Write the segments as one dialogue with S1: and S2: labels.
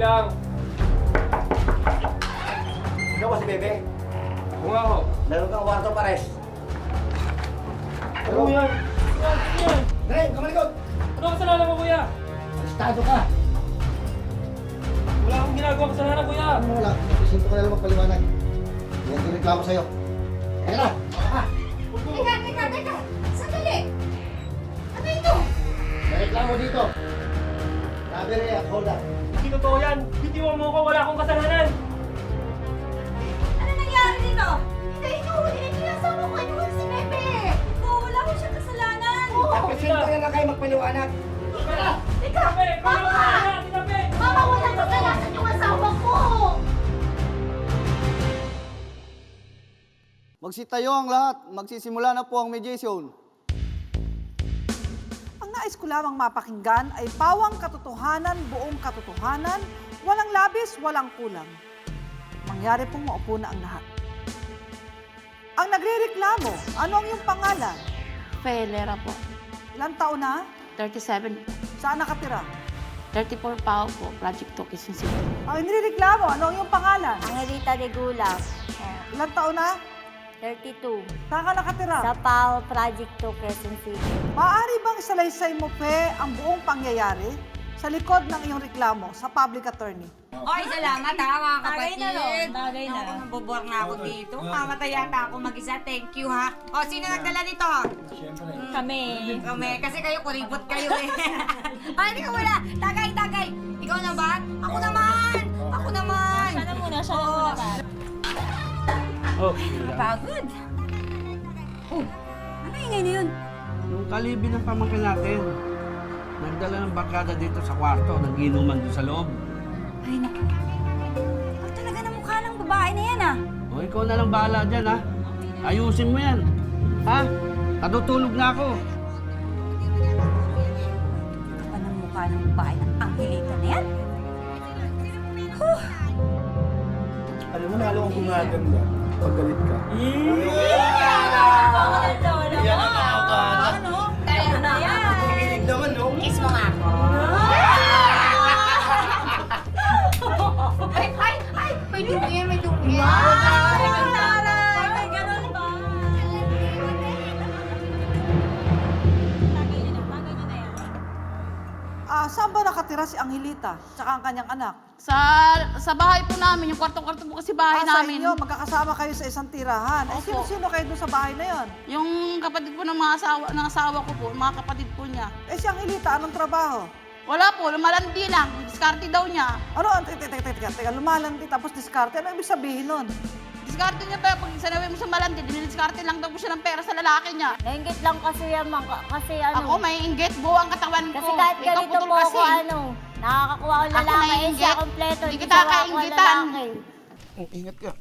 S1: lang.
S2: Ikaw ba si Bebe?
S1: Oo nga ho.
S2: Meron kang kwarto pares.
S1: Ano yan? Yan.
S2: Dre, kamalikot!
S1: Ano kasalanan ko, kuya?
S2: Estado ka!
S1: Wala akong ginagawa kasalanan, kuya.
S2: Ano mo lang? Isinto ko na lang magpaliwanag. Hindi ang reklamo sa'yo. Kaya na! Ah!
S3: Teka! Sandali! Ano ito?
S2: May reklamo dito. Robbery at hold up.
S1: Hindi totoo yan. Bitiwan mo ko, wala akong kasalanan.
S3: Ano nangyari dito? Hindi, inuhuli na niya sa mukha. Inuhuli si Pepe! Oo, wala ko siyang kasalanan!
S2: Dapat isinto na lang kayo magpaliwanag.
S3: Teka!
S1: Tabi!
S3: Mama!
S1: Tabi!
S3: Mama, walang kasalanan yung asawa ko!
S4: Magsitayo ang lahat. Magsisimula na po ang mediation.
S5: Ang nais ko lamang mapakinggan ay pawang katotohanan, buong katotohanan, walang labis, walang kulang. Mangyari pong maupo na ang lahat. Ang nagrereklamo, ano ang iyong pangalan?
S6: Felera po.
S5: Ilang taon na?
S6: 37,
S5: Saan nakatira?
S6: 34 pa po, Project 2, Quezon City.
S5: Ang inireklamo, ano ang iyong pangalan?
S3: Angelita de Gula,
S5: Ilang taon na?
S3: 32.
S5: Saan ka nakatira?
S3: Sa PAO Project 2, Quezon City.
S5: Maaari bang isalaysay mo, Pe, ang buong pangyayari sa likod ng iyong reklamo sa public attorney?
S7: Oy, salamat ha, mga kapatid.
S3: Bagay na.
S7: Ako, nabobor na ako dito. Mamatay yata ako mag-isa. Thank you ha. O, sino nagdala nito?
S3: Kami.
S7: Kami. Kasi kayo, kuripot kayo eh. Ay, hindi ko wala. Tagay. Ikaw na ba? Ako naman.
S3: Siya na muna ba?
S1: Oh,
S7: Pagod. Oh, ano ingay na yun?
S8: Yung kalibi ng pamangkin natin, nagdala ng barkada dito sa kwarto, nag-inuman doon sa loob.
S7: Ay, naku. Ang talaga ng mukha ng babae na yan ah.
S8: O, ikaw na lang bahala dyan, ha? Ayusin mo yan. Ha? Natutulog na ako.
S7: Kapal ng mukha ng babae ng Angelita na yan.
S2: Alam mo, lalo kong gumaganda pag galit ka.
S7: Ano? Kaya na yan.
S2: Nakikinig naman, no?
S7: Kiss mo nga ako. Ay! May dugo yan, may dugo yan. May ganun ba?
S5: Saan ba nakatira si Angelita tsaka ang kanyang anak?
S6: Sa bahay po namin, yung kwarto-kwarto po kasi bahay
S5: Sa
S6: namin.
S5: inyo, magkakasama kayo sa isang tirahan. Eh,
S6: Opo.
S5: sino-sino kayo doon sa bahay na yon?
S6: Yung kapatid po ng asawa ko po, mga kapatid po niya.
S5: Eh, si Angelita, anong trabaho?
S6: Wala po, lumalandi lang. Diskarte daw niya.
S5: Ano? Teka, lumalandi tapos diskarte. Ano ibig sabihin nun?
S6: Diskarte niya pa, pag sinabi mo sa malandi, dinidiskarte lang daw po siya ng pera sa lalaki niya.
S3: Nainggit lang kasi yan, kasi
S6: Ako may inggit, buo ang katawan ko.
S3: Kasi kahit
S6: Ikaw
S3: ganito
S6: putol
S3: po
S6: kasi.
S3: ako, nakakakuha ko
S6: Ako
S3: lalaki, eh,
S6: naiinggit.
S3: siya kompleto,
S6: Hindi
S3: hindi
S6: kita
S3: siya makakuha
S6: kainggitan.
S3: lalaki.
S8: Ingat ka.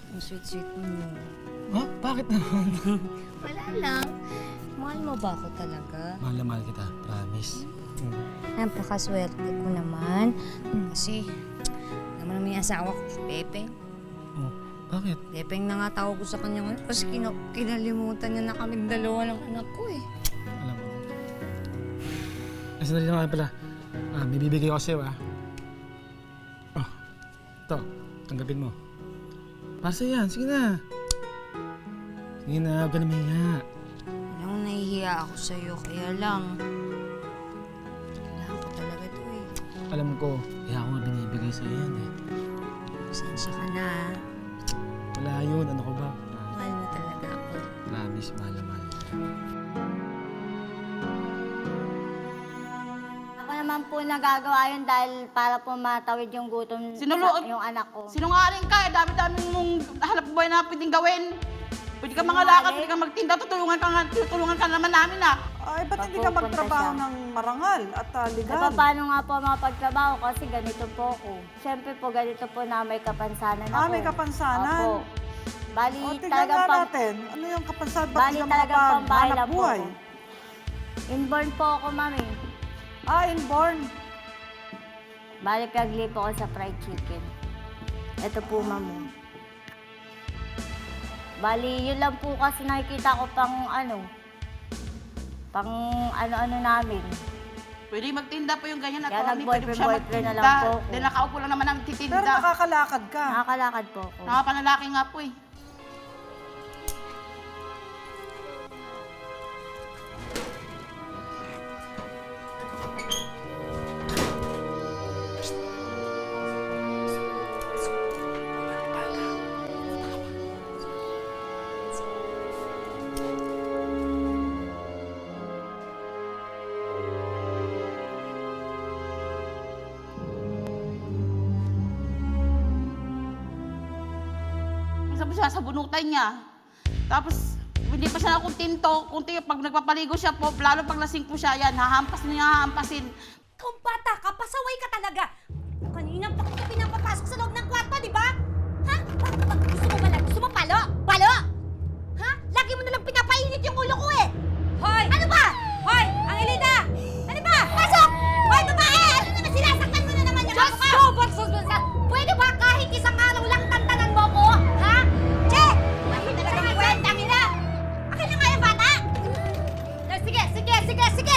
S7: Ang sweet mo.
S8: Ha? Bakit naman?
S3: Wala lang. Mahal mo ba ako talaga?
S8: Mahal na mahal kita, promise.
S3: Napakaswerte ko naman. Kasi, naman naman yung asawa ko, si Pepe.
S8: Oh, bakit?
S3: Pepeng na nga tawag ko sa kanya ngayon kasi kinalimutan niya na kaming dalawa ng anak ko eh.
S9: Alam mo. Ay, sandali lang pala. May bibigay ako sa'yo, Oh, ito. Tanggapin mo. Para sa'yo yan. Sige na. Sige na, huwag ka na mahiya.
S3: Alam mo, nahihiya ako sa'yo, kaya lang. Kailangan ko talaga ito eh.
S9: Alam ko, kaya ako nga binibigay sa'yo yan
S3: Pasensya ka na.
S9: Wala yun. Ano ko ba?
S3: Mahal mo talaga ako.
S9: Promise, mahal na mahal.
S3: Ako naman po nagagawa yun dahil para po matawid yung gutom yung anak ko.
S6: Sinungaling ka, dami-dami mong hanap buhay na pwedeng gawin. Pwede ka mga lakad, pwede ka magtinda, tutulungan ka naman namin
S5: Ay, ba't hindi ka
S3: Pagpupunta
S5: magtrabaho
S3: siya.
S5: ng marangal at legal?
S3: Paano nga po mapagtrabaho kasi ganito po ako. Siyempre po ganito po na may kapansanan ako.
S5: May kapansanan?
S3: Opo. Bali
S5: O, tignan
S3: talagang
S5: nga natin. Ano yung kapansanan? Ba't
S3: Bali
S5: di ka
S3: talagang pambahay
S5: makapaghanap
S3: lang po
S5: buhay?
S3: ako. Inborn po ako, mami.
S5: Inborn.
S3: Bali pagli po ako sa fried chicken. Ito po, mamu. Bali, yun lang po kasi nakikita ko pang ano namin.
S6: Pwede magtinda po yung ganyan.
S7: Kaya
S6: Atty. Pwede po siya
S7: nag-boyfriend na lang
S6: magtinda.
S7: po ako.
S6: Dahil nakaupo lang naman ang
S5: Pero
S6: titinda.
S5: nakakalakad ka.
S7: Nakakalakad po ako.
S6: Nakapanalaki nga po eh. Minsan po siya sa bunutan niya. Tapos, hindi pa siya nakuntinto. Kunti, pag nagpapaligo siya po, lalo pag lasing po siya, yan, hahampasin.
S7: Kung bata ka, pasaway ka talaga. Kanina pa kita pinapapasok sa loob ng kwarto, di ba? Ha? Bakit pag gusto mo malag? Gusto mo palo? Palo? Ha? Lagi mo nalang pinapainit yung ulo ko eh. Hoy! Ano ba? Hoy! Angelita! Ano ba? Pasok! Hoy, babae! Ano naman? Sinasaktan mo na naman yung ako ka! Pwede ba kahit isang araw lang tantanan mo ko? Ha? Che! Ay, talagang kwenta nila! Akin na nga yung bata!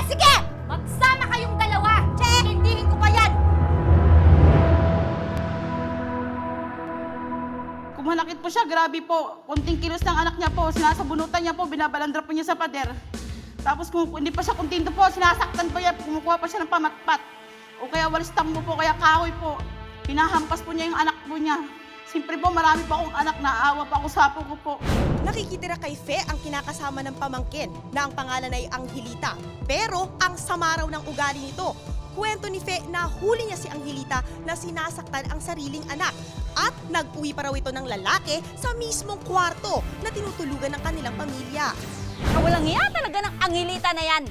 S7: Sige! Magsama kayong dalawa! Che! Hindihin ko pa yan!
S6: Kumalakit po siya, grabe po. Kunting kilos ng anak niya po, sinasabunutan niya po, binabalandra po niya sa pader. Tapos kung hindi pa siya kuntinto po, sinasaktan po niya, kumukuha pa siya ng pamatpat. O kaya walis tambo po, kaya kahoy po. Pinahampas po niya yung anak po niya. Siyempre po, marami po akong anak, naawa pa ako sa apo ko po.
S10: Nakikitira kay Fe ang kinakasama ng pamangkin na ang pangalan ay Angelita. Pero ang sama raw ng ugali nito. Kwento ni Fe na huli niya si Angelita na sinasaktan ang sariling anak. At nag-uwi pa raw ito ng lalaki sa mismong kwarto na tinutulugan ng kanilang pamilya.
S7: Walang hiya talaga ng Angelita na yan!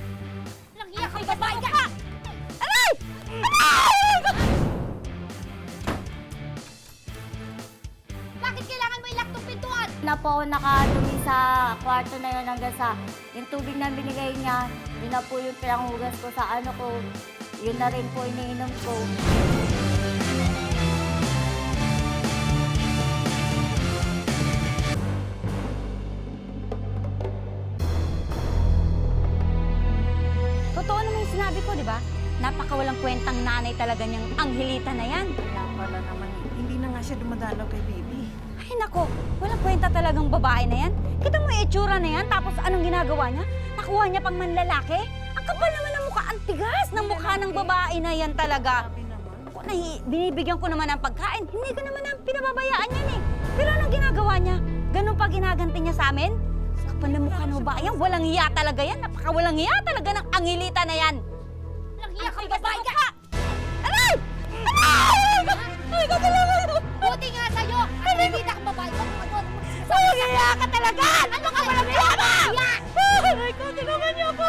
S7: Walang hiya kay babae ka! Aray! Bakit kailangan mo ilak tong pintuan?
S11: Na po ako nakadumi sa kwarto na yun hanggang sa yung tubig na binigay niya, yun na po yung pinanghugas ko sa ano ko, yun na rin po iniinom ko.
S7: Totoo naman yung sinabi ko, di ba? Napakawalang kwentang nanay talaga niyang Angelita na yan.
S5: Kaya pala naman, hindi na nga siya dumadalaw kay baby.
S7: Ay nako, walang kwenta talagang babae na yan. Kita mo yung itsura na yan, tapos anong ginagawa niya? Nakuha niya pang manlalaki? Ang kapal naman ng mukha, ang tigas ng mukha ng babae na yan talaga. Ako, binibigyan ko naman ng pagkain, hindi ko naman ang pinababayaan yan eh. Pero anong ginagawa niya? Ganun pa ginaganti niya sa amin? Sa kapal ng mukha ng babae yan, walang hiya talaga yan. Napakawalang hiya talaga ng Angelita na yan. Walang hiya kang babae ka! Aray! Aray! Ay, katalaman! Buti nga sa'yo! Angelita kang babae ka! Walang hiya ka talaga! Ano ka walang hiya ba? Aray ko, tinungan niyo ako!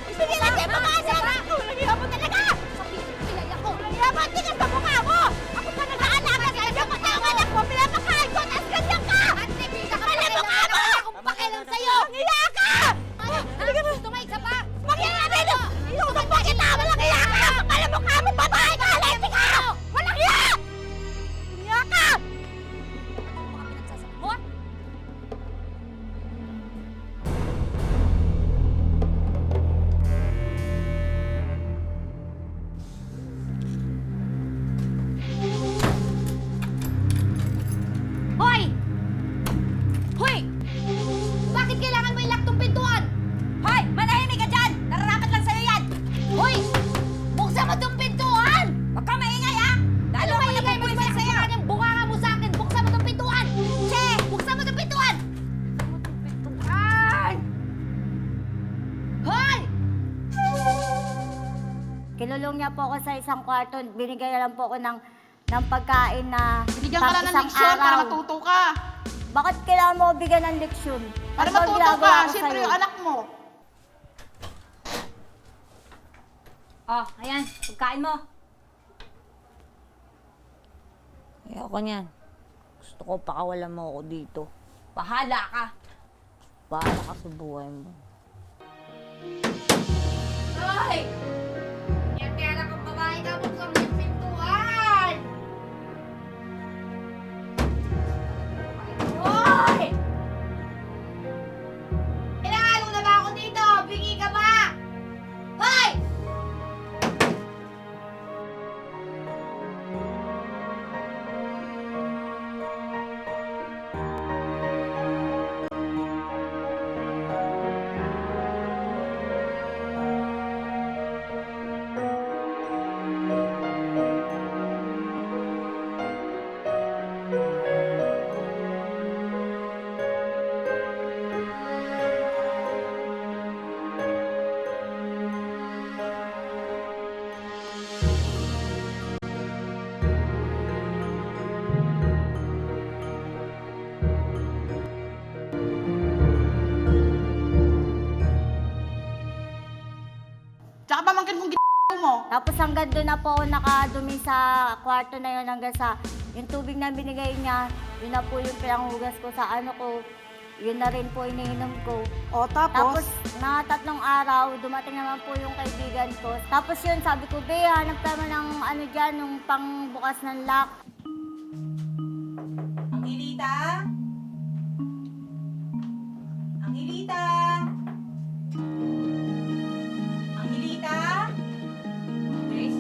S7: Sige na, di ba kasi? Walang hiya mo talaga! Sabihin ko, walang hiya mo! Tingnan sa mukha mo! Ako pa nag-aalaga sa iyo! Pati ang anak mo, pinapakain ko! Tapos ganyan ka! Alam mo ka! Wala akong pakialam sa'yo! Walang hiya ka! Halika na! Gusto mo isa pa? Magyari na! Inutok pa kita! Walang hiya ka! Alam mo ka! Babae ka! Alenti ka! Walang hiya! Walang hiya ka! Ano mga pinagsasabi mo? Hoy! Hoy! Bakit kailangan mo ilak tong pintuan? Hoy! Manahimik ka dyan! Nararapat lang sa'yo yan! Hoy! Buksan mo tong pintuan! Huwag ka maingay, ha? Lalo ko na po yung sa'yo! Ang bunganga mo sa akin! Buksan mo tong pintuan! Che! Buksan mo tong pintuan! Pintuan! Hoy!
S11: Kinulong niya po ako sa isang kwarto, binigay na lang po ako ng pagkain na
S6: Binigyan ka lang ng
S11: isang
S6: leksyon para
S11: araw.
S6: matuto ka.
S11: Bakit kailangan mo bigyan ng leksyon?
S6: Para
S11: Ano ba
S6: matuto
S11: ginagawa
S6: ka.
S11: ko
S6: Siyempre
S11: sa'yo?
S6: yung anak mo.
S7: Oh, ayan. Pagkain mo. Ayoko niyan. Gusto ko pakawalan mo ako dito. Bahala ka. Bahala ka sa buhay mo. Hoy! Yan kaya lang ang babae ka. Buksan mo yung pintuan! Hoy! Kailangan mo na ba ako dito? Bingi ka ba? Hoy!
S11: Tapos hanggang doon na po ako nakadumi sa kwarto na yun hanggang sa yung tubig na binigay niya, yun na po yung pinanghugas ko sa ano ko. Yun na rin po iniinom ko.
S5: O,
S11: Tapos, mga 3 araw, dumating naman po yung kaibigan ko. Tapos yun, sabi ko, be, hanap naman ng ano dyan, yung pangbukas ng lock.
S6: Angelita? Angelita? Angelita? Grace?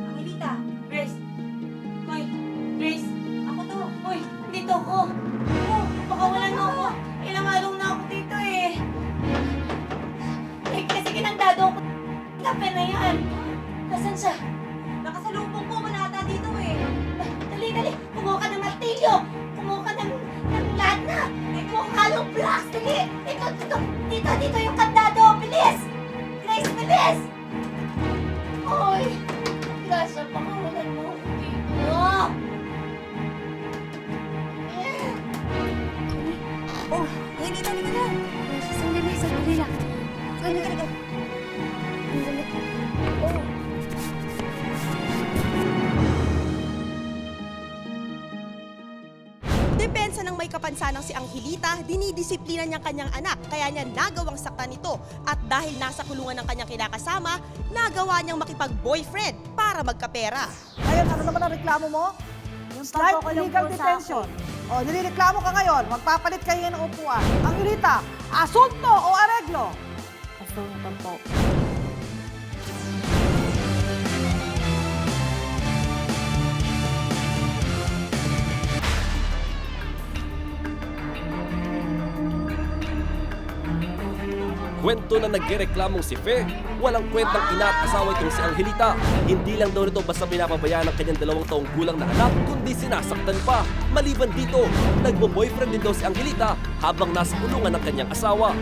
S6: Angelita? Grace? Hoy, Grace? Ako to. Hoy, dito ako. Baka wala na ako. Ilang araw na ako dito eh. Eh, kasi kinandado ako. Kape na yan. Nasaan siya? Nakasalubong ko. Manata dito eh. Dali, dali. Kumuha ka ng martilyo. Kumuha ka ng lahat na. Kumuha ka halong blocks. Dali. Dito yung kandado. Bilis. Grace, bilis. Oy. Grasya, pakawalan mo ako dito.
S3: Oh, halika na. Sandali lang. Halika. Sandali. Oh.
S10: Depensa ng may kapansanang si Angelita, dinidisiplina niyang kanyang anak kaya niya nagawang saktan nito. At dahil nasa kulungan ng kanyang kinakasama, nagawa niyang makipag-boyfriend para magkapera.
S5: Ngayon, ano naman ang reklamo mo?
S11: Yung
S5: Slight
S11: pagkukulong
S5: illegal
S11: po sa
S5: detention. O, nilireklamo ka ngayon. Magpapalit kayo ng upuan. Angelita, asunto o areglo?
S11: Asunto po.
S12: Kwento na nagrereklamong si Fe. Walang kwentang ina at asawa itong si Angelita. Hindi lang daw nito basta pinapabayaan ng kanyang 2 taong gulang na anak, kundi sinasaktan pa. Maliban dito, nagbo-boyfriend din daw si Angelita habang nasa kulungan ng kanyang asawa.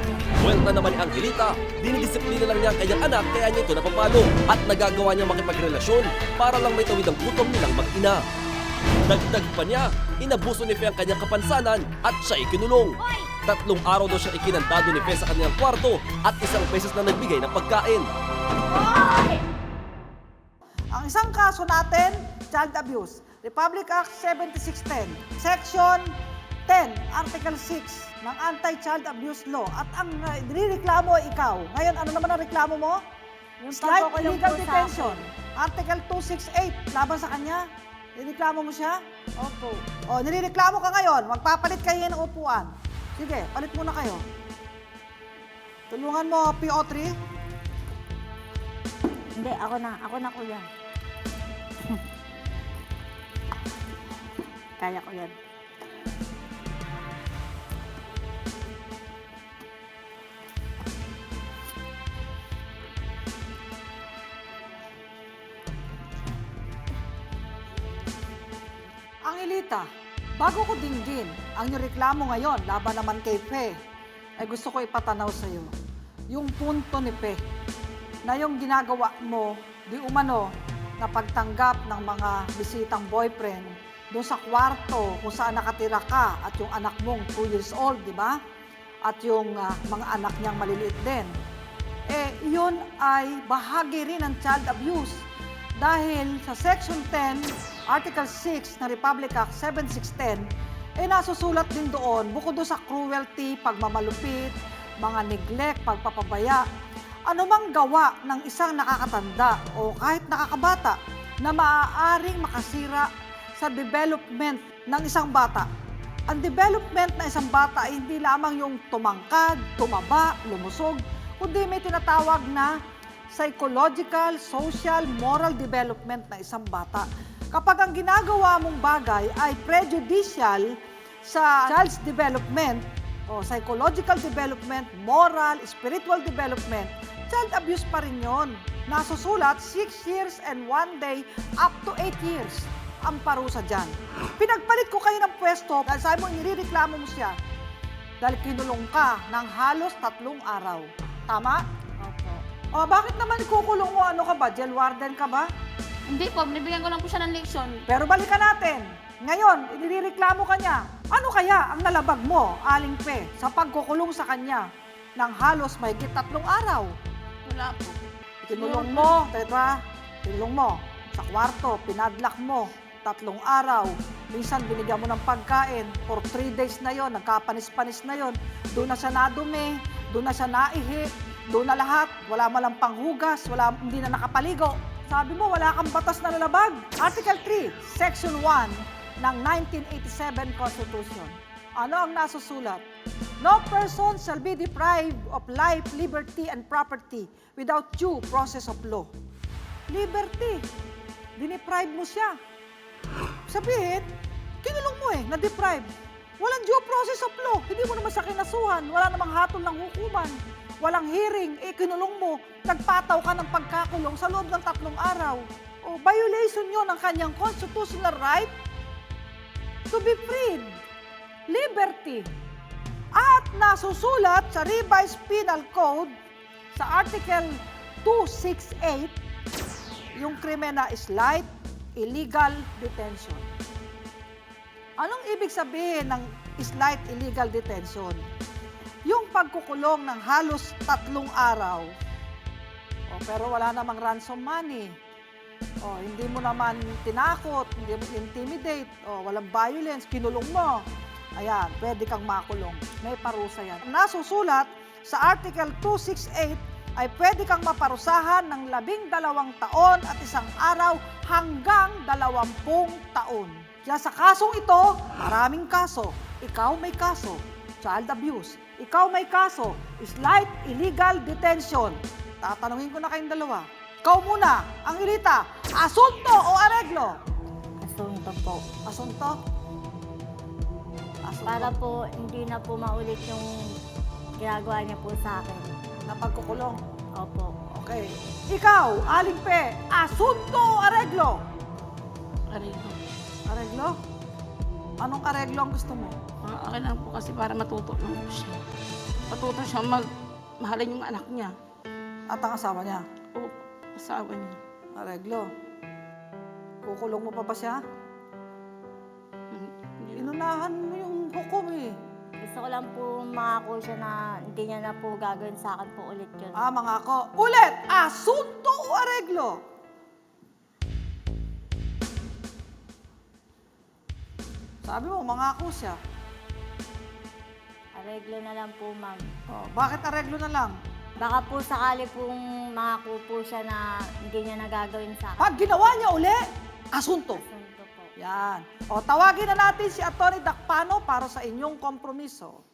S12: Kwenta naman ni Angelita, dinidisiplina lang niya ang kanyang anak kaya niya ito napapalo at nagagawa niya makipagrelasyon para lang may tawid ang gutom nilang mag-ina. Dagdag pa niya, inabuso ni Fe ang kanyang kapansanan at siya ikinulong. 3 araw daw siya ikinandado ni Fe sa kanilang kwarto at 1 beses na nagbigay ng pagkain.
S5: Ang isang kaso natin, child abuse. Republic Act 7610, Section 10, Article 6 ng Anti-Child Abuse Law. At ang nireklamo ay ikaw. Ngayon, ano naman ang reklamo mo?
S11: Yung
S5: Slight
S11: pagkukulong
S5: illegal
S11: po sa
S5: detention.
S11: akin.
S5: Article 268, laban sa kanya. Nireklamo mo siya?
S11: Opo.
S5: O, nireklamo ka ngayon. Magpapalit kayo ng upuan. Sige, palit muna kayo. Tulungan mo, PO3.
S11: Hindi, ako na kuya. Kaya ko yan.
S5: Angelita, bago ko dinggin ang iyong reklamo ngayon laban naman kay Fe, ay gusto ko ipatanaw sa iyo yung punto ni Fe na yung ginagawa mo di umano na pagtanggap ng mga bisitang boyfriend doon sa kwarto kung saan nakatira ka at yung anak mong 2 years old, di ba? At yung mga anak niyang maliliit din. Yun ay bahagi rin ng child abuse dahil sa Section 10, Article 6 ng Republic Act 7610, nasusulat din doon, bukod doon sa cruelty, pagmamalupit, mga neglect, pagpapabaya, anumang gawa ng isang nakakatanda o kahit nakakabata na maaaring makasira sa development ng isang bata. Ang development ng isang bata ay hindi lamang yung tumangkad, tumaba, lumusog, kundi may tinatawag na psychological, social, moral development ng isang bata. Kapag ang ginagawa mong bagay ay prejudicial sa child's development o psychological development, moral, spiritual development, child abuse pa rin yun. Nasusulat 6 years and 1 day up to 8 years ang parusa dyan. Pinagpalit ko kayo ng pwesto dahil sabi mo, nirereklamo mo siya dahil kinulong ka ng halos 3 araw. Tama?
S11: Opo.
S5: O, bakit naman ikukulong mo? Ano ka ba? Jail warden ka ba?
S6: Hindi po, binibigyan ko lang po siya ng leksyon.
S5: Pero balikan natin. Ngayon, inireklamo ka niya. Ano kaya ang nalabag mo, Aling Fe, sa pagkukulong sa kanya ng halos mahigit 3 araw?
S6: Wala po.
S5: Kinulong mo, diba? Kinulong mo. Sa kwarto, pinadlock mo. 3 araw. Minsan binigyan mo ng pagkain. For 3 days na yon, nagkapanis-panis na yon. Doon na siya nadumi, doon na siya naihi, doon na lahat. Wala malang panghugas, hindi na nakapaligo. Sabi mo, wala kang batas na lalabag. Article 3, Section 1 ng 1987 Constitution. Ano ang nasusulat? No person shall be deprived of life, liberty, and property without due process of law. Liberty. Dineprive mo siya. Sabihin, kinulong mo na-deprive. Walang due process of law. Hindi mo naman sa kinasuhan. Wala namang hatol ng hukuman. Walang hearing. Kinulong mo. Nagpataw ka ng pagkakulong sa loob ng 3 araw. Violation yun ng kanyang constitutional right to be freed. Liberty. At nasusulat sa Revised Penal Code sa Article 268, yung krimen na slight illegal detention. Anong ibig sabihin ng slight illegal detention? Yung pagkukulong ng halos 3 araw, pero wala namang ransom money. Hindi mo naman tinakot, hindi mo intimidate, walang violence, kinulong mo. Ayan, pwede kang makulong. May parusa yan. Nasusulat sa Article 268 ay pwede kang maparusahan ng 12 taon at 1 araw hanggang 20 taon. Kaya sa kasong ito, maraming kaso. Ikaw may kaso, child abuse. Ikaw may kaso, slight illegal detention. Tatanungin ko na kayong dalawa. Ikaw muna, Angelita, asunto o areglo?
S11: Asunto po.
S5: Asunto?
S11: Para po hindi na po maulit yung ginagawa niya po sa akin.
S5: Na pagkukulong?
S11: Opo.
S5: Okay. Ikaw, Aling Pe, asunto o areglo?
S6: Areglo.
S5: Areglo? Anong areglo ang gusto mo?
S6: Akin lang po kasi para matuto lang po siya. Matuto siya mahalin yung anak niya.
S5: At ang asawa niya?
S6: O asawa niya.
S5: Areglo. Kukulong mo pa ba siya? Inunahan mo yung hukom
S11: Gusto ko lang po mangako siya na hindi niya na po gagawin sa akin po ulit yun.
S5: Mangako. Ulit! Asunto o areglo? Sabi mo, mangako siya.
S11: Areglo na lang po, ma'am.
S5: Bakit areglo na lang?
S11: Baka po sakali pong mangako po siya na hindi niya na gagawin sa akin.
S5: Pag ginawa niya uli, asunto.
S11: Asunto po.
S5: Yan. Tawagin na natin si Atty. Dakpano para sa inyong kompromiso.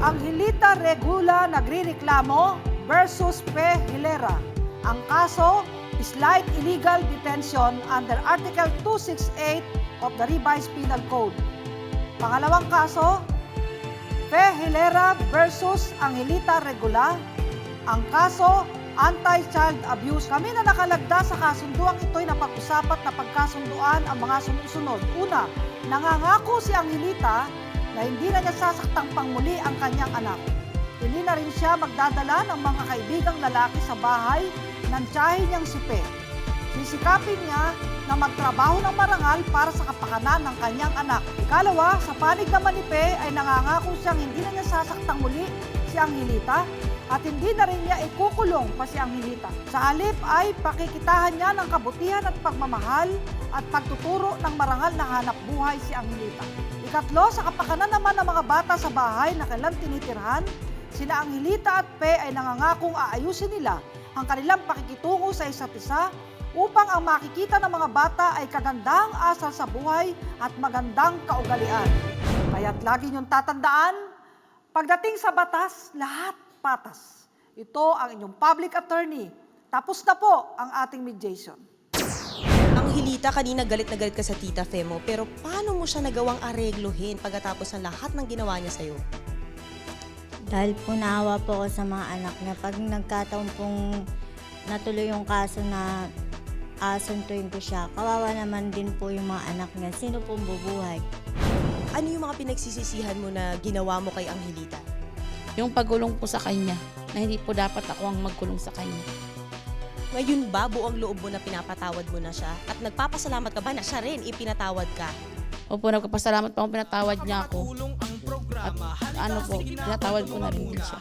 S5: Angelita Regula nagrireklamo versus Pe Hilera. Ang kaso, slight illegal detention under Article 268 of the Revised Penal Code. Pangalawang kaso, Pe Hilera versus Angelita Regula. Ang kaso, anti-child abuse. Kami na nakalagda sa kasunduang ito'y napag-usapat na pagkasunduan ang mga sumusunod. Una, nangangako si Angelita na hindi na niya sasaktang pangmuli ang kanyang anak. Hindi na rin siya magdadala ng mga kaibigang lalaki sa bahay ng tiyahin niyang si Pe. Sisikapin niya na magtrabaho ng marangal para sa kapakanan ng kanyang anak. Ikalawa, sa panig naman ni Pe ay nangangako siyang hindi na niya sasaktang muli si Angelita at hindi na rin niya ikukulong pa si Angelita. Sa halip ay pakikitahan niya ng kabutihan at pagmamahal at pagtuturo ng marangal na hanap buhay si Angelita. Ikatlo, sa kapakanan naman ng mga bata sa bahay na kailang tinitirhan, sina Angelita at Pe ay nangangakong aayusin nila ang kanilang pakikitungo sa isa't isa upang ang makikita ng mga bata ay kagandang asal sa buhay at magandang kaugalian. Kaya't lagi niyong tatandaan, pagdating sa batas, lahat patas. Ito ang inyong public attorney. Tapos na po ang ating mediation.
S10: Angelita, kanina galit na galit ka sa Tita Fe mo, pero paano mo siya nagawang areglohin pagkatapos ng lahat ng ginawa niya sa'yo?
S11: Dahil po naawa po ako sa mga anak niya. Pag nagkataon pong natuloy yung kaso na asuntuin ko siya, kawawa naman din po yung mga anak niya. Sino pong bubuhay?
S10: Ano yung mga pinagsisisihan mo na ginawa mo kay Angelita?
S6: Yung pagkulong po sa kanya, na hindi po dapat ako ang magkulong sa kanya.
S10: Ngayon ba buong loob mo na pinapatawad mo na siya? At nagpapasalamat ka ba na siya rin ipinatawad ka?
S6: Opo, nagpapasalamat pa akong pinatawad niya ako. At pinatawad ko na rin din siya.